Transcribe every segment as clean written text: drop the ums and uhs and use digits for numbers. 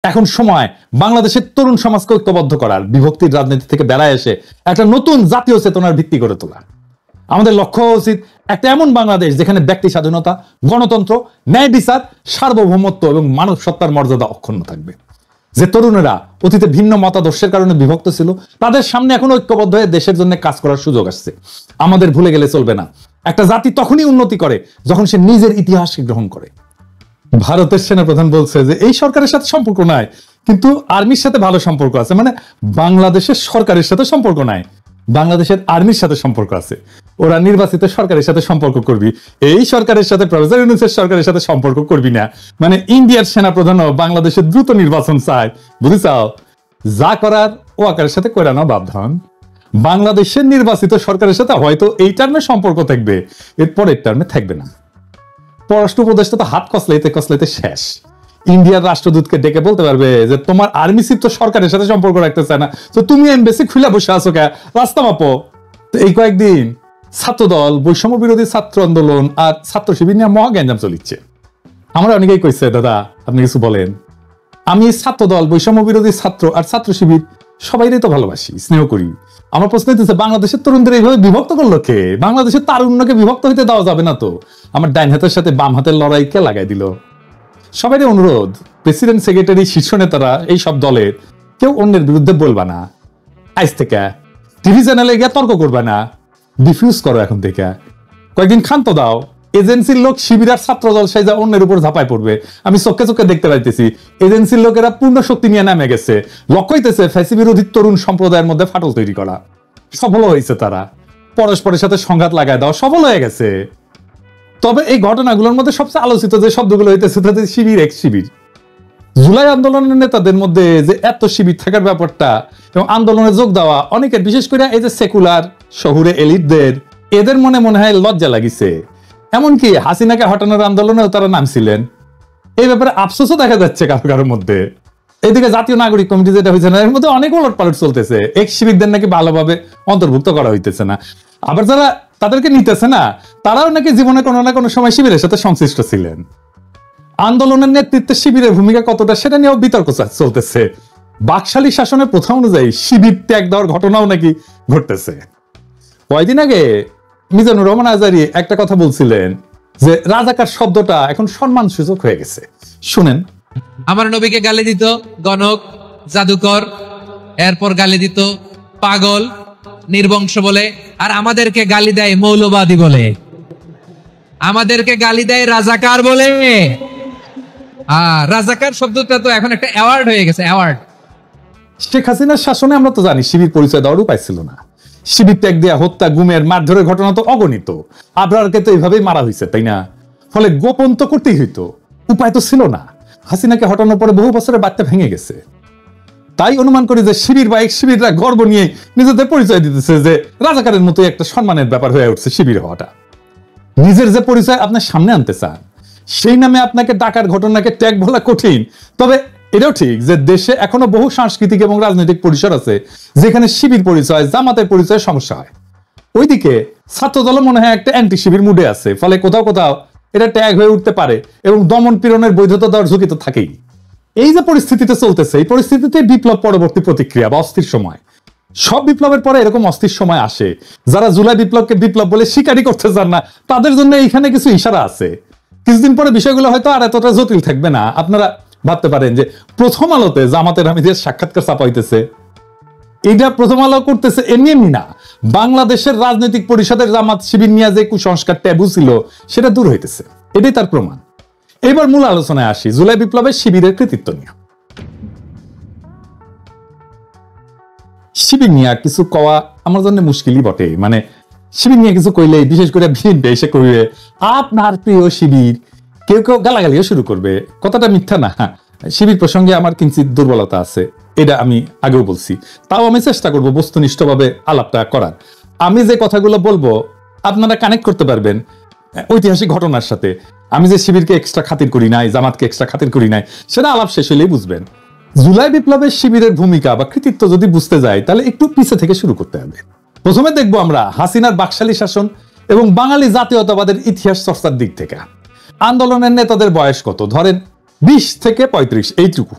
এখন সময় বাংলাদেশের তরুণ সমাজকে ঐক্যবদ্ধ করার, বিভক্তির রাজনীতি থেকে বেড়ায় এসে একটা নতুন জাতীয় চেতনার ভিত্তি করে তোলা। আমাদের লক্ষ্য উচিত একটা এমন বাংলাদেশ যেখানে ব্যক্তি স্বাধীনতা, গণতন্ত্র, ন্যায় বিচার, সার্বভৌমত্ব এবং মানব সত্তার মর্যাদা অক্ষুণ্ণ থাকবে। যে তরুণেরা অতীতে ভিন্ন মতাদর্শের কারণে বিভক্ত ছিল, তাদের সামনে এখন ঐক্যবদ্ধ হয়ে দেশের জন্য কাজ করার সুযোগ আসছে। আমাদের ভুলে গেলে চলবে না। একটা জাতি তখনই উন্নতি করে যখন সে নিজের ইতিহাসকে গ্রহণ করে। ভারতের সেনাপ্রধান বলছে যে এই সরকারের সাথে সম্পর্ক নাই, কিন্তু আর্মির সাথে ভালো সম্পর্ক আছে। মানে বাংলাদেশের সরকারের সাথে সম্পর্ক নাই, বাংলাদেশের আর্মির সাথে সম্পর্ক আছে। ওরা নির্বাচিত সরকারের সাথে সম্পর্ক করবি, এই সরকারের সাথে, প্রফেসর ইউনূসের সরকারের সাথে সম্পর্ক করবি না। মানে ইন্ডিয়ার সেনাপ্রধানও বাংলাদেশের দ্রুত নির্বাচন চায়, বুঝিসাও? যা করার ও আকারের সাথে করে না বাপধন। বাংলাদেশের নির্বাচিত সরকারের সাথে হয়তো এই টার্মে সম্পর্ক থাকবে, এর পরের টার্মে থাকবে না। পররাষ্ট্র উপদেষ্টা তো হাত কসলাইতে কসলাইতে শেষ। ইন্ডিয়ার রাষ্ট্রদূতকে ডেকে বলতে পারবে যে তোমার আর্মি চিফ তো সরকারের সাথে সম্পর্ক রাখতে চায় না, তো তুমি এমবেসি খুলে বসে আছো কে, রাস্তা মাপো। তো এই কয়েকদিন ছাত্রদল, বৈষম্য বিরোধী ছাত্র আন্দোলন আর ছাত্র শিবির নিয়ে মহা গ্যাঞ্জাম চলিচ্ছে। আমরা অনেকেই কইছে দাদা আপনি কিছু বলেন। আমি ছাত্রদল, বৈষম্য বিরোধী ছাত্র আর ছাত্র শিবির সবাইরে তো ভালোবাসি, স্নেহ করি। আমার প্রশ্ন হইতেছে বাংলাদেশের তরুণদের এইভাবে বিভক্ত করলো কে? বাংলাদেশের তারুণ্যকে বিভক্ত হইতে দেওয়া যাবে না তো। আমার ডাইন হাতের সাথে বাম হাতের লড়াই কে লাগাই দিল? সবাই অনুরোধ, প্রেসিডেন্ট, সেক্রেটারি, শীর্ষ নেতারা এই সব দলের কেউ অন্যের বিরুদ্ধে বলবা না। আজ থেকে টিভি চ্যানেলে গিয়ে তর্ক করবা না, ডিফিউজ করো এখন থেকে। কয়েকদিন ক্ষান্ত দাও। এজেন্সির লোক শিবির আর ছাত্র দল সাইজা অন্যের উপর ঝাঁপায় পড়বে। আমি চোখে চোখে দেখতে পাইতেছি এজেন্সির লোকেরা পূর্ণ শক্তি নিয়ে নামে গেছে। লক্ষ্য হইতেছে ফ্যাসি বিরোধী তরুণ সম্প্রদায়ের মধ্যে ফাটল তৈরি করা। সফল হয়েছে তারা, পরস্পরের সাথে সংঘাত লাগায় দেওয়া সফল হয়ে গেছে। তবে এই ঘটনাগুলোর মধ্যে সবচেয়ে আলোচিত যে শব্দগুলো হইতেছে তাদের শিবির, এক শিবির। জুলাই আন্দোলনের নেতাদের মধ্যে যে এত শিবির থাকার ব্যাপারটা এবং আন্দোলনে যোগ দেওয়া অনেকের, বিশেষ করে এই যে সেকুলার শহুরে এলিটদের, এদের মনে মনে হয় লজ্জা লাগিছে। এমনকি হাসিনাকে হটানোর আন্দোলনেও তারা নামছিলেন। এই ব্যাপারে আফসোসও দেখা যাচ্ছে কারো কারোর মধ্যে। এইদিকে জাতীয় নাগরিক কমিটি যেটা হয়েছে না, এর মধ্যে অনেক উলট পালট চলতেছে। এক শিবিরদের নাকি ভালোভাবে অন্তর্ভুক্ত করা হইতেছে না। আবার যারা তাদেরকে নিতেছে না, তারাও নাকি জীবনে কোনো না কোনো সময় শিবিরের সাথে সংশ্লিষ্ট ছিলেন। আন্দোলনের নেতৃত্বে শিবিরের ভূমিকা কতটা, সেটা নিয়েও বিতর্ক চলতেছে। বাকশালী শাসনের প্রথা অনুযায়ী শিবির ত্যাগ দেওয়ার ঘটনাও নাকি ঘটতেছে। কয়দিন আগে মিজানুর রহমান আজারি একটা কথা বলছিলেন যে রাজাকার শব্দটা এখন সম্মানসূচক হয়ে গেছে। শুনেন। আমার নবীকে গালি দিত গণক, জাদুকর, এরপর গালি দিত পাগল, নির্বংশ বলে, আর আমাদেরকে গালি দেয় মৌলবাদী বলে, আমাদেরকে গালি দেয় রাজাকার বলে। রাজাকার শব্দটা তো এখন একটা অ্যাওয়ার্ড হয়ে গেছে, অ্যাওয়ার্ড। শেখ হাসিনার শাসনে আমরা তো জানি শিবির পরিচয় দেওয়ার উপায় ছিল না। শিবির ত্যাগ দেয়া, হত্যা, গুমের, মারধরের ঘটনা তো অগণিত। আবরারকে তো এইভাবেই মারা হয়েছে, তাই না? ফলে গোপন তো করতেই হইতো, উপায় তো ছিল না। হাসিনাকে হটানোর পরে বহু বছরের বার্তা ভেঙে গেছে। তাই অনুমান করি যে শিবির বা এক শিবিররা গর্ব নিয়ে নিজেদের পরিচয় দিতেছে যে রাজাকারের মতো একটা সম্মানের ব্যাপার হয়ে উঠছে শিবির হওয়াটা। নিজের যে পরিচয় আপনার সামনে আনতে চান, সেই নামে আপনাকে ডাকার ঘটনাকে ট্যাগ বলা কঠিন। তবে এটাও ঠিক যে দেশে এখনো বহু সাংস্কৃতিক এবং রাজনৈতিক পরিসর আছে যেখানে শিবির পরিচয়, জামাতের পরিচয় সমস্যা হয়। ওইদিকে ছাত্রদল মনে হয় একটা অ্যান্টি শিবির মুডে আছে, ফলে কোথাও কোথাও এটা ট্যাগ হয়ে উঠতে পারে এবং দমন পীড়নের বৈধতা দেওয়ার ঝুঁকি তো থাকেই। এই যে পরিস্থিতিতে চলতেছে, এই পরিস্থিতিতে বিপ্লব পরবর্তী প্রতিক্রিয়া বা অস্থির সময়। সব বিপ্লবের পরে এরকম অস্থির সময় আসে। যারা জুলাই বিপ্লবকে বিপ্লব বলে স্বীকারই করতে চান না, তাদের জন্য এইখানে কিছু ইশারা আছে। কিছুদিন পরে বিষয়গুলো হয়তো আর এতটা জটিল থাকবে না। আপনারা ভাবতে পারেন যে প্রথম আলোতে জামাতের আমিরের সাক্ষাৎকার ছাপা হইতেছে, এটা প্রথম আলো করতেছে এমনি এমনি না। বাংলাদেশের রাজনৈতিক পরিষদের জামাত শিবির নিয়ে যে কুসংস্কার ট্যাবু ছিল সেটা দূর হইতেছে, এটাই তার প্রমাণ। এবার মূল আলোচনায় আসি, জুলাই বিপ্লবের শিবিরের কৃতিত্ব নিয়ে। শিবির নিয়ে কিছু কওয়া আমার জন্য মুশকিলই বটে। মানে শিবির নিয়ে কিছু কইলে, বিশেষ করে বিএনপি এসে কইবে আপনার প্রিয় শিবির, কেউ কেউ গালাগালিও শুরু করবে। কথাটা মিথ্যা না, শিবির প্রসঙ্গে আমার কিঞ্চিত দুর্বলতা আছে, এটা আমি আগেও বলছি। তাও আমি চেষ্টা করব বস্তুনিষ্ঠভাবে আলাপটা করার। আমি যে কথাগুলো বলবো আপনারা কানেক্ট করতে পারবেন ঐতিহাসিক ঘটনার সাথে। আমি যে শিবিরকে এক্সট্রা খাতির করি নাই, জামাতকে এক্সট্রা খাতির করি নাই, সেটা আলাপ শেষ হলেই বুঝবেন। জুলাই বিপ্লবের শিবিরের ভূমিকা বা কৃতিত্ব যদি বুঝতে যায় তাহলে একটু পিছে থেকে শুরু করতে হবে। প্রথমে দেখবো আমরা হাসিনার বাকশালী শাসন এবং বাঙালি জাতীয়তাবাদের ইতিহাস চর্চার দিক থেকে। আন্দোলনের নেতাদের বয়স কত? ধরেন 20 থেকে 35, এইটুকু।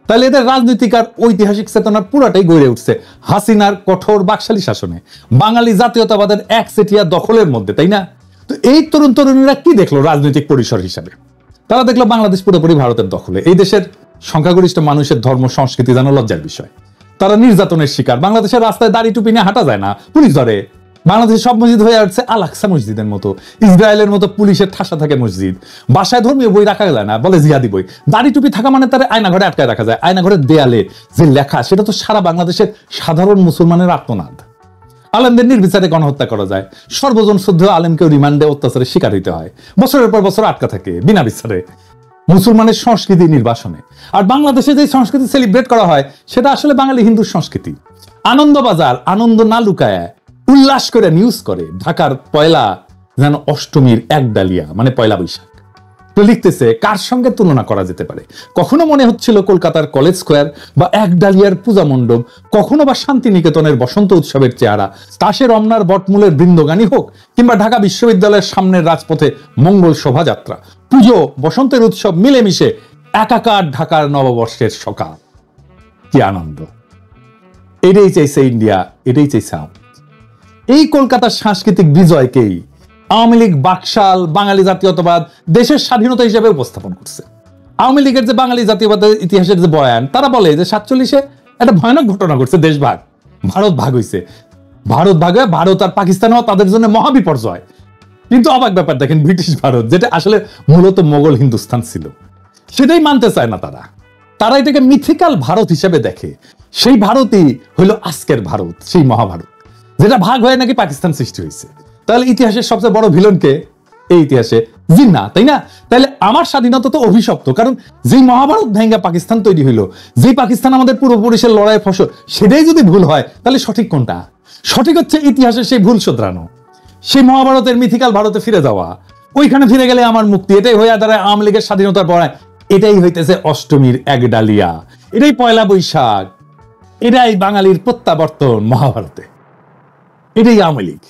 তাহলে এদের রাজনৈতিক আর ঐতিহাসিক চেতনা পুরাটাই গড়ে উঠছে হাসিনার কঠোর বাকশালী শাসনে, বাঙালি জাতীয়তাবাদের একচেটিয়া দখলের মধ্যে, তাই না? তো এই তরুণ তরুণীরা কি দেখলো রাজনৈতিক পরিসর হিসাবে? তারা দেখলো বাংলাদেশ পুরোপুরি ভারতের দখলে। এই দেশের সংখ্যাগরিষ্ঠ মানুষের ধর্ম সংস্কৃতি যেন লজ্জার বিষয়। তারা নির্যাতনের শিকার। বাংলাদেশের রাস্তায় দাড়ি টুপি নিয়ে হাঁটা যায় না, পুলিশ ধরে। বাংলাদেশের সব মসজিদ হয়ে আসছে আল আকসা মসজিদের মতো, ইসরায়েলের মতো পুলিশের ঠাসা থাকে মসজিদ। বাসায় ধর্মীয় বই রাখা যায় না, বলে জিহাদি বই। দাড়ি টুপি থাকা মানে তার আয়নাঘরে আটকায় রাখা যায়। আয়নাঘরের দেয়ালে যে লেখা, সেটা তো সারা বাংলাদেশের সাধারণ মুসলমানের আত্মনাদ। আলেমদের নির্বিচারে গণহত্যা করা যায়, সর্বজন শুদ্ধ আলেমকেও রিমান্ডে অত্যাচারের শিকার হইতে হয়, বছরের পর বছর আটকা থাকে বিনা বিচারে মুসলমানের সংস্কৃতি নির্বাসনে। আর বাংলাদেশে যে সংস্কৃতি সেলিব্রেট করা হয়, সেটা আসলে বাঙালি হিন্দুর সংস্কৃতি। আনন্দবাজার আনন্দ না লুকায় উল্লাস করে নিউজ করে ঢাকার পয়লা যেন অষ্টমীর এক ডালিয়া, মানে পয়লা বৈশাখ। তো লিখতেছে কার সঙ্গে তুলনা করা যেতে পারে? কখনো মনে হচ্ছিল কলকাতার কলেজ স্কোয়ার বা এক ডালিয়ার পূজা মণ্ডপ, কখনো বা শান্তিনিকেতনের বসন্ত উৎসবের চেহারা, তাসে রমনার বটমূলের বৃন্দগানী হোক, কিংবা ঢাকা বিশ্ববিদ্যালয়ের সামনের রাজপথে মঙ্গল শোভাযাত্রা, পুজো বসন্তের উৎসব মিলেমিশে একাকার ঢাকার নববর্ষের সকাল। কি আনন্দ! এটাই চাইছে ইন্ডিয়া, এটাই চাইছে এই কলকাতার সাংস্কৃতিক বিজয়কেই আওয়ামী লীগ বাকশাল বাঙালি জাতীয়তাবাদ দেশের স্বাধীনতা হিসেবে উপস্থাপন করছে। আওয়ামী লীগের যে বাঙালি জাতীয়বাদের ইতিহাসের যে বয়ান, তারা বলে যে 47-এ একটা ভয়ানক ঘটনা ঘটছে, দেশ ভাগ, ভারত ভাগ হইছে। ভারত ভাগ হয়ে ভারত আর পাকিস্তানও তাদের জন্য মহাবিপর্যয়। কিন্তু অবাক ব্যাপার দেখেন, ব্রিটিশ ভারত, যেটা আসলে মূলত মোগল হিন্দুস্তান ছিল, সেটাই মানতে চায় না তারা। তারা এটাকে মিথিক্যাল ভারত হিসেবে দেখে। সেই ভারতই হইল আজকের ভারত, সেই মহাভারত, যেটা ভাগ হয়ে নাকি পাকিস্তান সৃষ্টি হয়েছে। তাহলে ইতিহাসের সবচেয়ে বড় ভিলনকে এই ইতিহাসে জিন্নাহ, তাই না? তাহলে আমার স্বাধীনতা তো অভিশপ্ত, কারণ যেই মহাভারত ভেঙ্গা পাকিস্তান তৈরি হইলো, যেই পাকিস্তান আমাদের পূর্বপুরুষের লড়াই ফসল, সেটাই যদি ভুল হয়, তাহলে সঠিক কোনটা? সঠিক হচ্ছে ইতিহাসের সেই ভুল শোধরানো, সেই মহাভারতের মিথিক্যাল ভারতে ফিরে যাওয়া। ওইখানে ফিরে গেলে আমার মুক্তি। এটাই হয়ে দাঁড়ায় আওয়ামী লীগের স্বাধীনতার বড়াই। এটাই হইতেছে অষ্টমীর এক ডালিয়া, এটাই পয়লা বৈশাখ, এটাই বাঙালির প্রত্যাবর্তন মহাভারতে, এটাই আওয়ামী লীগ।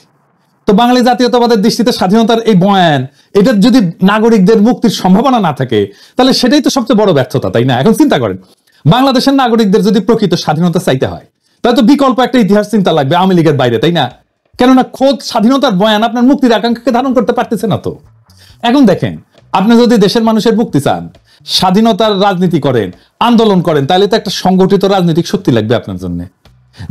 তো বাঙালি জাতীয়তাবাদের দৃষ্টিতে স্বাধীনতার এই বয়ান, এটার যদি নাগরিকদের মুক্তির সম্ভাবনা না থাকে, তাহলে সেটাই তো সবচেয়ে বড় ব্যর্থতা, তাই না? এখন চিন্তা করেন, বাংলাদেশের নাগরিকদের যদি প্রকৃত স্বাধীনতা চাইতে হয়, তাহলে তো বিকল্প একটা ইতিহাস চিন্তা লাগবে আওয়ামী লীগের বাইরে, তাই না? কেননা খোদ স্বাধীনতার বয়ান আপনার মুক্তির আকাঙ্ক্ষাকে ধারণ করতে পারতেছে না। তো এখন দেখেন, আপনি যদি দেশের মানুষের মুক্তি চান, স্বাধীনতার রাজনীতি করেন, আন্দোলন করেন, তাহলে তো একটা সংগঠিত রাজনৈতিক শক্তি লাগবে আপনার জন্য।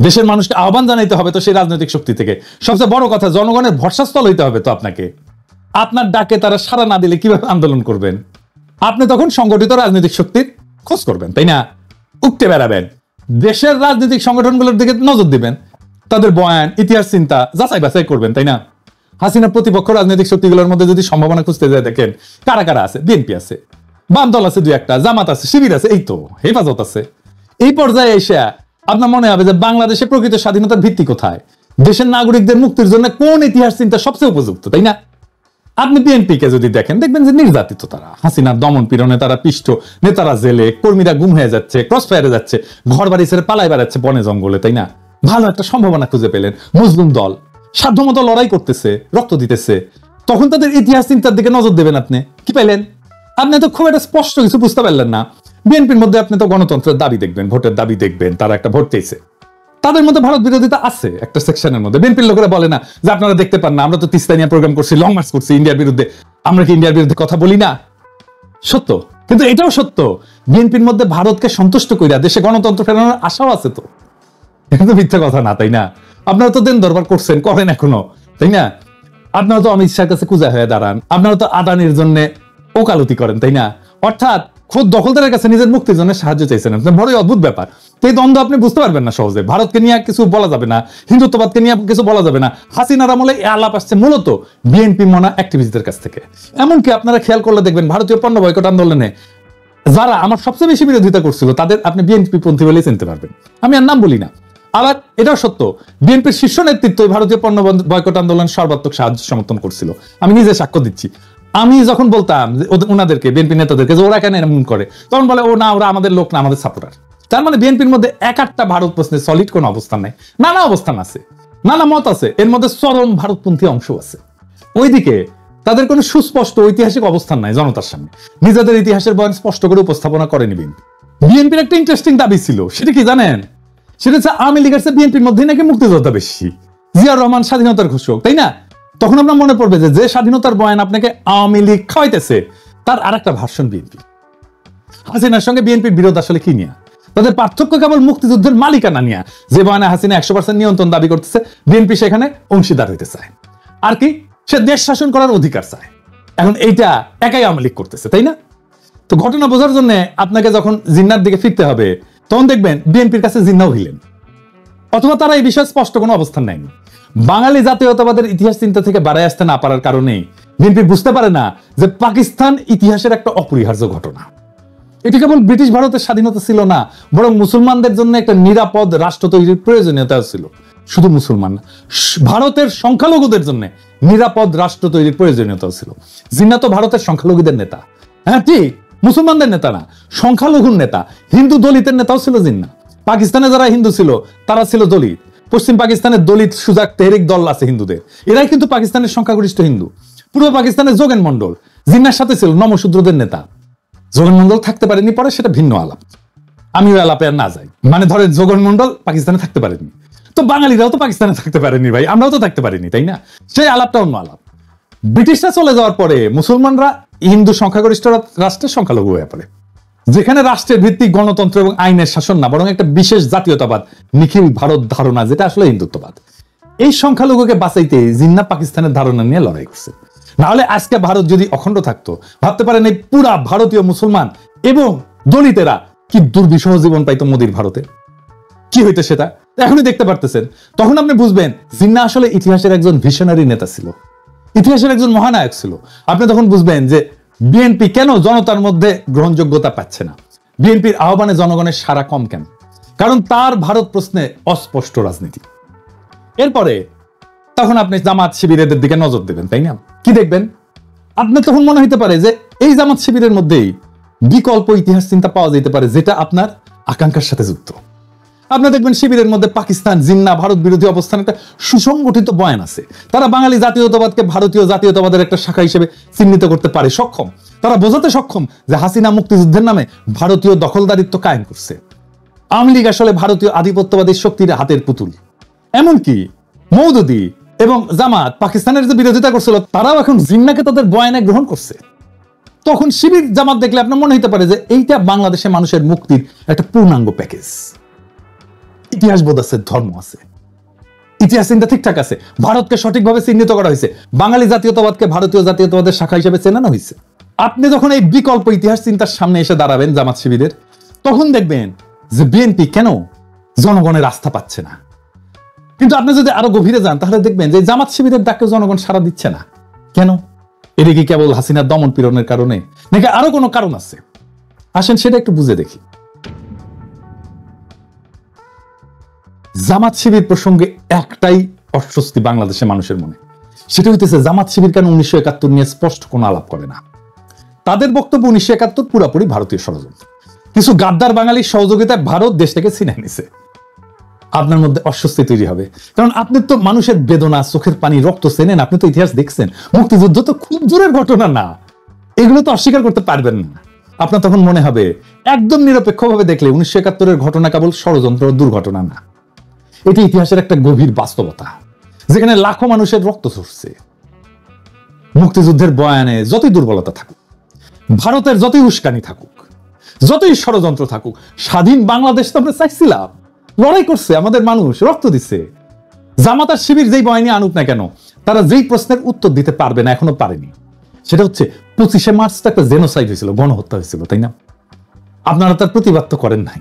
দেশের মানুষকে আহ্বান জানাইতে হবে তো সেই রাজনৈতিক শক্তি থেকে। সবচেয়ে বড় কথা, জনগণের ভরসাস্থল হইতে হবে তো আপনাকে। আপনার ডাকে তারা সাড়া না দিলে কিভাবে আন্দোলন করবেন? আপনি তখন সংগঠিত রাজনৈতিক শক্তির খোঁজ করবেন, তাই না? উঠতে বেড়াবেন, দেশের রাজনৈতিক সংগঠনগুলোর দিকে নজর দিবেন, তাদের বয়ান, ইতিহাস চিন্তা যাচাই বাছাই করবেন, তাই না? হাসিনা প্রতিপক্ষ রাজনৈতিক শক্তিগুলোর মধ্যে যদি সম্ভাবনা খুঁজতে যায়, দেখেন কারা কারা আছে। বিএনপি আছে, বাম দল আছে, দুই একটা, জামাত আছে, শিবির আছে, এই তো হেফাজত আছে। এই পর্যায়ে এসে আপনার মনে হবে যে বাংলাদেশে প্রকৃত স্বাধীনতার ভিত্তি কোথায়, দেশের নাগরিকদের মুক্তির জন্য কোন ইতিহাস চিন্তা সবচেয়ে উপযুক্ত, তাই না? আপনি বিএনপি কে যদি দেখেন, দেখবেন যে নির্যাতিত তারা, হাসিনার দমন পীড়নে তারা পিষ্ট, নেতারা জেলে, কর্মীরা গুম হয়ে যাচ্ছে, ক্রস ফায়ারে যাচ্ছে, ঘর বাড়ি ছেড়ে পালাই বেড়াচ্ছে বনে জঙ্গলে, তাই না? ভালো একটা সম্ভাবনা খুঁজে পেলেন, মজলুম দল সাধ্যমতো লড়াই করতেছে, রক্ত দিতেছে, তখন তাদের ইতিহাস চিন্তার দিকে নজর দেবেন। আপনি কি পেলেন? আপনি তো খুব একটা স্পষ্ট কিছু বুঝতে পারলেন না। বিএনপির মধ্যে আপনি তো গণতন্ত্রের দাবি দেখবেন, ভোটের দাবি দেখবেন, তারা একটা ভোট চাইছে, তাদের মধ্যে ভারত বিরোধিতা আছে একটা সেকশনের মধ্যে। বিএনপির লোকেরা বলে না যে আপনারা দেখতে পান না, আমরা তো তিস্তা নিয়ে প্রোগ্রাম করছি, লং মার্চ করছি ইন্ডিয়ার বিরুদ্ধে, আমরা কি ইন্ডিয়ার বিরুদ্ধে কথা বলি না? সত্য, কিন্তু এটাও সত্য, বিএনপির মধ্যে ভারতকে সন্তুষ্ট কইরা দেশে গণতন্ত্র ফেরানোর আশাও আছে। তো এটা তো মিথ্যা কথা না, তাই না? আপনারা তো দেন দরবার করছেন, করেন এখনো, তাই না? আপনারা তো অমিত শাহের কাছে কুজা হয়ে দাঁড়ান, আপনারা তো আদানির জন্য ওকালতি করেন, তাই না? অর্থাৎ খোদ দখলদারের কাছে নিজের মুক্তির জন্য সাহায্য চাইছেন। বড়ই অদ্ভুত ব্যাপার। এই দ্বন্দ্ব আপনি বুঝতে পারবেন না সহজে। ভারতকে নিয়ে কিছু বলা যাবে না, হিন্দুত্ববাদকে নিয়ে কিছু বলা যাবে না। হাসিনার আমলে এই আলাপ আসছে মূলত বিএনপি মনা অ্যাক্টিভিস্টদের কাছ থেকে। এমনকি আপনারা খেয়াল করলে দেখবেন, ভারতীয় পণ্য বয়কট আন্দোলনে যারা আমার সবচেয়ে বেশি বিরোধিতা করছিল, তাদের আপনি বিএনপি পন্থী বলেই চিনতে পারবেন। আমি আর নাম বলি না। আবার এটাও সত্য, বিএনপির শীর্ষ নেতৃত্ব ভারতীয় পণ্য বয়কট আন্দোলন সর্বাত্মক সাহায্য সমর্থন করছিল। আমি নিজে সাক্ষ্য দিচ্ছি। আমি যখন বলতাম ওনাদেরকে, বিএনপি নেতাদেরকে, যে ওরা কেন এমন করে, তখন বলে ও না, ওরা আমাদের লোক না, আমাদের সাপোর্টার। তার মানে বিএনপির মধ্যে এক একটা ভারত প্রশ্নে সলিড কোন অবস্থান নাই, নানা অবস্থান আছে, নানা মত আছে, এর মধ্যে চরম ভারতপন্থী অংশ আছে। ওইদিকে তাদের কোনো সুস্পষ্ট ঐতিহাসিক অবস্থান নাই জনতার সামনে, নিজেদের ইতিহাসের বয়ান স্পষ্ট করে উপস্থাপনা করেনি বিএনপি। বিএনপির একটা ইন্টারেস্টিং দাবি ছিল, সেটা কি জানেন? সেটা হচ্ছে আওয়ামী লীগের চেয়ে বিএনপির মধ্যে নাকি মুক্তিযোদ্ধা বেশি, জিয়াউর রহমান স্বাধীনতার ঘোষক, তাই না? তখন আপনার মনে পড়বে যে স্বাধীনতার বয়ান আপনাকে আওয়ামী লীগ খাওয়াইতেছে তার আর একটা ভার্সন বিএনপি। হাসিনার সঙ্গে বিএনপির বিরোধ আসলে কি নিয়ে? তাদের পার্থক্য কেবল মুক্তিযুদ্ধের মালিকানা নিয়ে, যে বয়ানে হাসিনা 100% নিয়ন্ত্রণ দাবি করতেছে, বিএনপি সেখানে অংশীদার হইতে চায়। আর কি, সে দেশ শাসন করার অধিকার চায়। এখন এইটা একাই আওয়ামী লীগ করতেছে, তাই না? তো ঘটনা বোঝার জন্য আপনাকে যখন জিন্নার দিকে ফিরতে হবে, তখন দেখবেন বিএনপির কাছে জিন্নাও ভিলেন, অথবা তারা এই বিষয়ে স্পষ্ট কোনো অবস্থান নেয়নি। বাঙালি জাতীয়তাবাদের ইতিহাস চিন্তা থেকে বাড়ায় আসতে না পারার কারণে বিএনপি বুঝতে পারে না যে পাকিস্তান ইতিহাসের একটা অপরিহার্য ঘটনা। এটি কেবল ব্রিটিশ ভারতের স্বাধীনতা ছিল না, বরং মুসলমানদের জন্য একটা নিরাপদ রাষ্ট্র তৈরির প্রয়োজনীয়তা ছিল। শুধু মুসলমান না, ভারতের সংখ্যালঘুদের জন্য নিরাপদ রাষ্ট্র তৈরির প্রয়োজনীয়তা ছিল। জিন্না তো ভারতের সংখ্যালঘুদের নেতা, হ্যাঁ ঠিক, মুসলমানদের নেতা না, সংখ্যালঘুর নেতা, হিন্দু দলিতের নেতাও ছিল জিন্না। পাকিস্তানে যারা হিন্দু ছিল তারা ছিল দলিত। পশ্চিম পাকিস্তানের দলিত সুজাক তেহরিক দল আছে হিন্দুদের, এরাই কিন্তু পাকিস্তানের সংখ্যাগরিষ্ঠ হিন্দু। পূর্ব পাকিস্তানের যোগেন মন্ডল জিন্নার সাথে ছিল নমশূদ্রদের নেতা। যোগেন মন্ডল থাকতে পারেনি, পরে সেটা ভিন্ন আলাপ, আমিও আলাপে আর না যাই। মানে ধরেন যোগেন মন্ডল পাকিস্তানে থাকতে পারেনি, তো বাঙালিরাও তো পাকিস্তানে থাকতে পারেনি ভাই, আমরাও তো থাকতে পারিনি, তাই না? সেই আলাপটা অন্য আলাপ। ব্রিটিশরা চলে যাওয়ার পরে মুসলমানরা হিন্দু সংখ্যাগরিষ্ঠ রাষ্ট্রের সংখ্যালঘু হয়ে পড়ে, যেখানে রাষ্ট্রের ভিত্তিক গণতন্ত্র এবং আইনের শাসন না, বরং একটা বিশেষ জাতীয়তাবাদ, নিখিল ভারত ধারণা, যেটা আসলে হিন্দুত্ববাদ। এই সংখ্যালঘুকে বাঁচাইতে জিন্না পাকিস্তানের ধারণা নিয়ে লড়াই করছে। না হলে আজকে ভারত যদি অখণ্ড থাকতো, ভাবতে পারেন এই পুরা ভারতীয় মুসলমান এবং দলিতেরা কি দুর্বিষহ জীবন পাইতো মোদির ভারতে, কি হইতো সেটা এখনই দেখতে পারতেছেন। তখন আপনি বুঝবেন জিন্না আসলে ইতিহাসের একজন ভিশনারি নেতা ছিল, ইতিহাসের একজন মহানায়ক ছিল। আপনি তখন বুঝবেন যে বিএনপি কেন জনতার মধ্যে গ্রহণযোগ্যতা পাচ্ছে না, বিএনপির আহ্বানে জনগণের সাড়া কম কেন, কারণ তার ভারত প্রশ্নে অস্পষ্ট রাজনীতি। এরপরে তখন আপনি জামাত শিবিরের দিকে নজর দেবেন, তাই না? কি দেখবেন? আপনার তখন মনে হইতে পারে যে এই জামাত শিবিরের মধ্যেই বিকল্প ইতিহাস চিন্তা পাওয়া যেতে পারে, যেটা আপনার আকাঙ্ক্ষার সাথে যুক্ত। আপনি দেখবেন শিবিরের মধ্যে পাকিস্তান, জিন্না, ভারত বিরোধী অবস্থান একটা সুসংগঠিত বয়ান আছে। তারা বাঙালি জাতীয়তাবাদকে ভারতীয় জাতীয়তাবাদের একটা শাখা হিসেবে চিহ্নিত করতে পারে সক্ষম। তারা বোঝাতে সক্ষম যে হাসিনা মুক্তিযুদ্ধের নামে ভারতীয় দখলদারিত্ব কায়েম করছে। আওয়ামী লীগ আসলে ভারতীয় আধিপত্যবাদী শক্তির হাতের পুতুল। এমনকি মওদুদি এবং জামাত পাকিস্তানের যে বিরোধিতা করছিল, তারাও এখন জিন্নাকে তাদের বয়ানে গ্রহণ করছে। তখন শিবির জামাত দেখলে আপনার মনে হতে পারে যে এইটা বাংলাদেশের মানুষের মুক্তির একটা পূর্ণাঙ্গ প্যাকেজ। ইতিহাস বোধ আছে, ধর্ম আছে, ইতিহাস চিন্তা ঠিকঠাক আছে, ভারতকে সঠিকভাবে চিহ্নিত করা হয়েছে, বাঙালি জাতীয়তাবাদকে ভারতীয় জাতীয়তাবাদের শাখা হিসেবে চেনানো হয়েছে। আপনি যখন এই বিকল্প ইতিহাস চিন্তার সামনে এসে দাঁড়াবেন জামাত শিবিরের, তখন দেখবেন যে বিএনপি কেন জনগণের আস্থা পাচ্ছে না। কিন্তু আপনি যদি আরো গভীরে যান, তাহলে দেখবেন যে জামাত শিবিরের ডাকে জনগণ সাড়া দিচ্ছে না কেন? এটা কি কেবল হাসিনার দমন পীড়নের কারণে, নাকি আরো কোনো কারণ আছে? আসেন সেটা একটু বুঝে দেখি। জামাত শিবির প্রসঙ্গে একটাই অস্বস্তি বাংলাদেশের মানুষের মনে, সেটা হইতেছে জামাত শিবির কেন 1971 নিয়ে স্পষ্ট কোনো আলাপ করে না। তাদের বক্তব্য 1971 পুরোপুরি ভারতীয় ষড়যন্ত্র, কিছু গাদ্দার বাঙালির সহযোগিতায় ভারত দেশটাকে ছিনিয়ে নিছে। আপনার মধ্যে অস্বস্তি তৈরি হবে, কারণ আপনি তো মানুষের বেদনা, চোখের পানি, রক্ত চেনেন, আপনি তো ইতিহাস দেখছেন। মুক্তিযুদ্ধ তো খুব দূরের ঘটনা না, এগুলো তো অস্বীকার করতে পারবেন না। আপনার তখন মনে হবে একদম নিরপেক্ষভাবে দেখলে 1971 ঘটনা কেবল ষড়যন্ত্র, দুর্ঘটনা না, এটি ইতিহাসের একটা গভীর বাস্তবতা, যেখানে লাখো মানুষের রক্ত ঝরছে। মুক্তিযুদ্ধের বয়ানে যতই দুর্বলতা থাকুক, ভারতের যতই উস্কানি থাকুক, যতই ষড়যন্ত্র থাকুক, স্বাধীন বাংলাদেশ তো আমরা চাইছিলাম, লড়াই করছে আমাদের মানুষ, রক্ত দিচ্ছে। জামাত আর শিবির যেই বয়ানি আনুক না কেন, তারা যেই প্রশ্নের উত্তর দিতে পারবে না, এখনো পারেনি, সেটা হচ্ছে 25শে মার্চ তো একটা জেনোসাইড হয়েছিল, গণহত্যা হয়েছিল, তাই না? আপনারা তার প্রতিবাদ তো করেন নাই।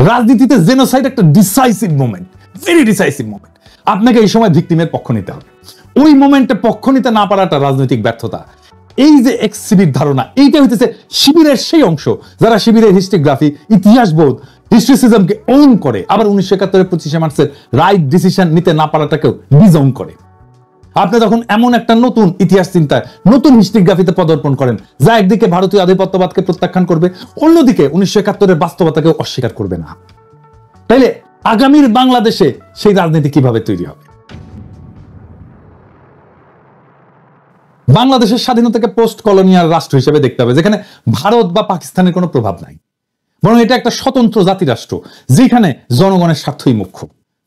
রাজনীতিতে জেনোসাইড একটা decisive moment, very decisive moment. আপনাকে এই সময় ভিকটিমের পক্ষ নিতে হবে। ওই মোমেন্টে পক্ষ নিতে না পারাটা রাজনৈতিক ব্যর্থতা। এই যে এক্স শিবির ধারণা, এইটা হইতেছে শিবিরের সেই অংশ যারা শিবিরের হিস্ট্রিগ্রাফি, ইতিহাস বোধ, হিস্ট্রিসিজমকে ওন করে, আবার 1971 25শে মার্চের রাইট ডিসিশন নিতে না পারাটাকেও ডিজওন করে। আপনি যখন এমন একটা নতুন ইতিহাস চিন্তায়, নতুন হিস্ট্রিগ্রাফিতে পদার্পণ করেন, যা একদিকে ভারতীয় আধিপত্যবাদকে প্রত্যাখ্যান করবে, অন্যদিকে 1971 বাস্তবতাকেও অস্বীকার করবে না, তাইলে আগামীর বাংলাদেশে সেই রাজনীতি কিভাবে তৈরি হবে? বাংলাদেশের স্বাধীনতাকে পোস্ট কলোনিয়াল রাষ্ট্র হিসেবে দেখতে হবে, যেখানে ভারত বা পাকিস্তানের কোনো প্রভাব নাই। বরং এটা একটা স্বতন্ত্র জাতিরাষ্ট্র, যেখানে জনগণের স্বার্থই মুখ্য,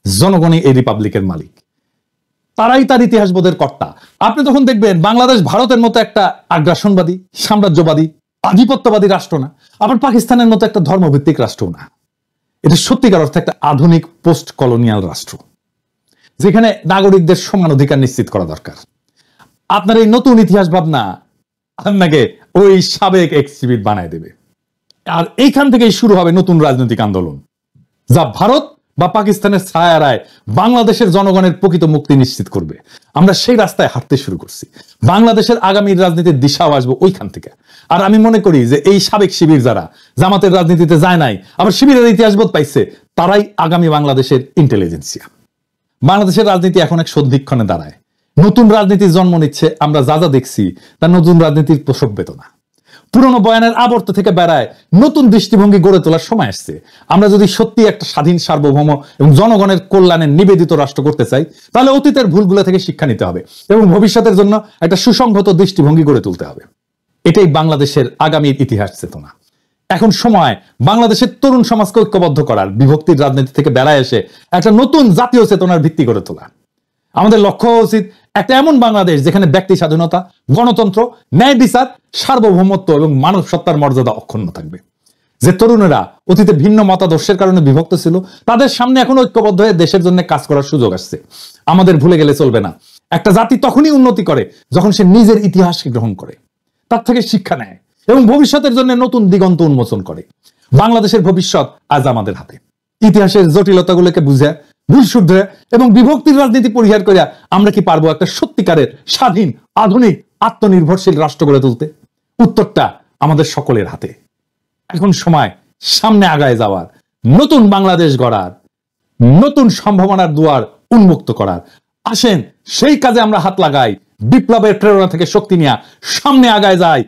জনগণই এই রিপাবলিকের মালিক, তারাই তার ইতিহাস বোধের কর্তা। আপনি তখন দেখবেন বাংলাদেশ ভারতের মতো একটা আগ্রাসনবাদী, সাম্রাজ্যবাদী, আধিপত্যবাদী রাষ্ট্র না, আবার পাকিস্তানের মতো একটা ধর্মভিত্তিক রাষ্ট্র না। এটা সত্যিকার অর্থে একটা আধুনিক পোস্ট কলোনিয়াল রাষ্ট্র, যেখানে নাগরিকদের সমান অধিকার নিশ্চিত করা দরকার। আপনার এই নতুন ইতিহাস ভাবনা আপনাকে ওই সাবেক এক্সিবিট বানায় দেবে, আর এইখান থেকেই শুরু হবে নতুন রাজনৈতিক আন্দোলন, যা ভারত বা পাকিস্তানের ছায়ারায় বাংলাদেশের জনগণের প্রকৃত মুক্তি নিশ্চিত করবে। আমরা সেই রাস্তায় হাঁটতে শুরু করছি। বাংলাদেশের আগামীর রাজনীতির দিশাও আসবে ওইখান থেকে। আর আমি মনে করি যে এই সাবেক শিবির যারা জামাতের রাজনীতিতে যায় নাই, আবার শিবিরের ইতিহাসবোধ পাইছে, তারাই আগামী বাংলাদেশের ইন্টেলিজেন্সিয়া। বাংলাদেশের রাজনীতি এখন এক সন্ধিক্ষণে দাঁড়ায়। নতুন রাজনীতির জন্ম নিচ্ছে। আমরা যা যা দেখছি তা নতুন রাজনীতির প্রসব বেদনা। পুরনো বয়ানের আবর্ত থেকে বেড়ায় নতুন দৃষ্টিভঙ্গি গড়ে তোলার সময় আসছে। আমরা যদি সত্যি একটা স্বাধীন, সার্বভৌম এবং জনগণের কল্যাণে নিবেদিত রাষ্ট্র করতে চাই, তাহলে অতীতের ভুলগুলো থেকে শিক্ষা নিতে হবে এবং ভবিষ্যতের জন্য একটা সুসংহত দৃষ্টিভঙ্গি গড়ে তুলতে হবে। এটাই বাংলাদেশের আগামীর ইতিহাস চেতনা। এখন সময় বাংলাদেশের তরুণ সমাজকে ঐক্যবদ্ধ করার, বিভক্তির রাজনীতি থেকে বেড়ায় এসে একটা নতুন জাতীয় চেতনার ভিত্তি গড়ে তোলা। আমাদের লক্ষ্য হওয়া উচিত একটা এমন বাংলাদেশ যেখানে ব্যক্তি স্বাধীনতা, গণতন্ত্র, ন্যায় বিচার, সার্বভৌমত্ব এবং মানব সত্তার মর্যাদা অক্ষুণ্ণ থাকবে। যে তরুণেরা অতীতে ভিন্ন মতাদর্শের কারণে বিভক্ত ছিল, তাদের সামনে এখন ঐক্যবদ্ধ হয়ে দেশের জন্য কাজ করার সুযোগ আসছে। আমাদের ভুলে গেলে চলবে না। একটা জাতি তখনই উন্নতি করে যখন সে নিজের ইতিহাসকে গ্রহণ করে, তার থেকে শিক্ষা নেয় এবং ভবিষ্যতের জন্য নতুন দিগন্ত উন্মোচন করে। বাংলাদেশের ভবিষ্যৎ আজ আমাদের হাতে। ইতিহাসের জটিলতাগুলোকে বুঝে, ভুল শুধরে এবং বিভক্তির রাজনীতি পরিহার করে আমরা কি পারবো একটা সত্যিকারের স্বাধীন, আধুনিক, আত্মনির্ভরশীল রাষ্ট্র গড়ে তুলতে? উত্তরটা আমাদের সকলের হাতে। এখন সময় সামনে আগায় যাওয়ার, নতুন বাংলাদেশ গড়ার, নতুন সম্ভাবনার দুয়ার উন্মুক্ত করার। আসেন সেই কাজে আমরা হাত লাগাই। বিপ্লবের প্রেরণা থেকে শক্তি নিয়ে সামনে আগায় যাই।